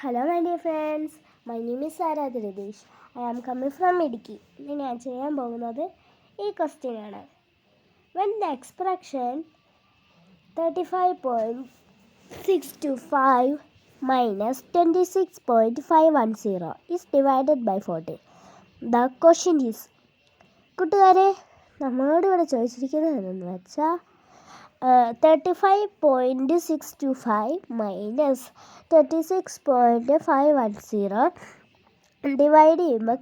Hello my dear friends, my name is Aradhi Ridesh. I am coming from Idiki. ഇന്ന് ഞാൻ ചെയ്യാൻ പോകുന്നത് ഈ ക്വസ്റ്റ്യൻ ആണ്. When the expression 35.625 minus 26.510 is divided by 40. The question is, കൂട്ടുകാരെ നമ്മളോട് ഇവിടെ ചോദിച്ചിരിക്കുന്നത് എന്തെന്ന് വെച്ചാൽ 35.625 minus 36.510 ഡിവൈഡ് ചെയ്യുമ്പോൾ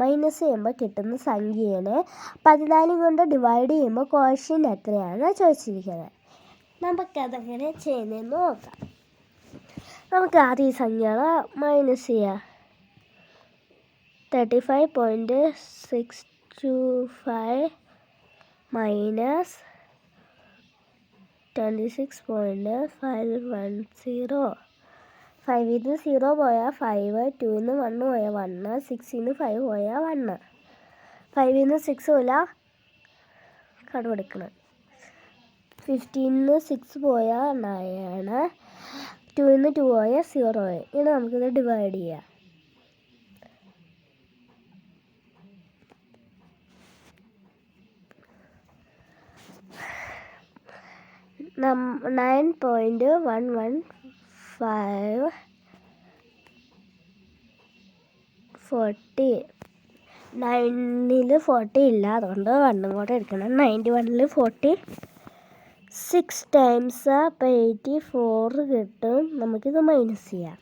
മൈനസ് ചെയ്യുമ്പോൾ കിട്ടുന്ന സംഖ്യേനെ 14 കൊണ്ട് ഡിവൈഡ് ചെയ്യുമ്പോൾ ക്വസ്റ്റ്യൻ എത്രയാണെന്ന് ചോദിച്ചിരിക്കുന്നത്. നമുക്കതെങ്ങനെ ചെയ്യുന്നതെന്ന് നോക്കാം. നമുക്ക് ആദ്യം ഈ സംഖ്യകൾ മൈനസ് ചെയ്യാം. 35.625 മൈനസ് 26.510. 5 ൽ 0 പോയാൽ 5, 2 ൽ 1 പോയാൽ 1, 6 ൽ 5 പോയാൽ 1, 5 ൽ 6 പോയാൽ കടമെടുക്കണം. 15 ൽ 6 പോയാൽ 9, 2 ൽ 2 പോയാൽ 0. ഇനി നമുക്കിത് ഡിവൈഡ് ചെയ്യാം. നം 9.115 40. 9 ൽ 40 ഇല്ല, അതുകൊണ്ട് 1 കൂടെ എടുക്കണം. 91 ൽ 40 6 ടൈംസ് അപ്പോൾ 84 കിട്ടും. നമുക്കിത് മൈനസ് ചെയ്യാം.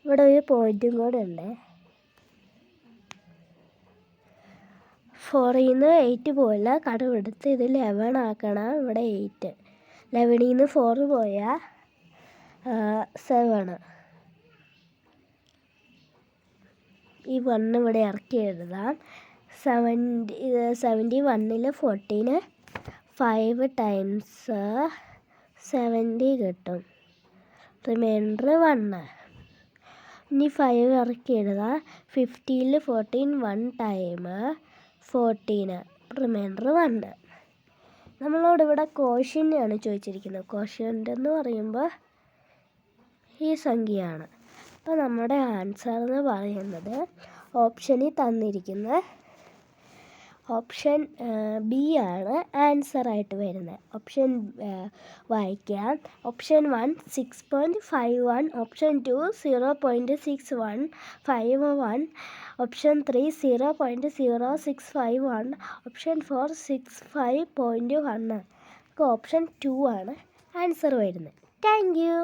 ഇവിടെ ഒരു പോയിൻറ്റും കൂടെ ഉണ്ട്. 4 ൽ 8 പോയില്ല, കടമെടുത്ത് ഇത് 11 ആക്കണം. ഇവിടെ 8. 11 ൽ 4 പോയാൽ 7. ഈ 1 ഇവിടെ ഇറക്കി എഴുതാം. 71 ൽ 14 5 ടൈംസ് 70 കിട്ടും. റിമൈൻഡർ 1. ഇനി 5 ഇറക്കി എഴുതാം. 50 ൽ 14 1 ടൈം 14, റിമൈൻഡർ 1. നമ്മളോടിവിടെ കോഷ്യൻ്റാണ് ചോദിച്ചിരിക്കുന്നത്. കോഷ്യൻ്റ് എന്ന് പറയുമ്പോൾ ഈ സംഖ്യയാണ്. അപ്പോൾ നമ്മുടെ ആൻസർ എന്ന് പറയുന്നത് ഓപ്ഷനിൽ തന്നിരിക്കുന്ന ഓപ്ഷൻ ബി ആണ് ആൻസറായിട്ട് വരുന്നത്. ഓപ്ഷൻ വായിക്കാം. Option 1 6.51, option 2 0.6151, option 3 0.0651, option 4 65.1. Option 2 ആണ് ആൻസർ വരുന്നത്. Thank you.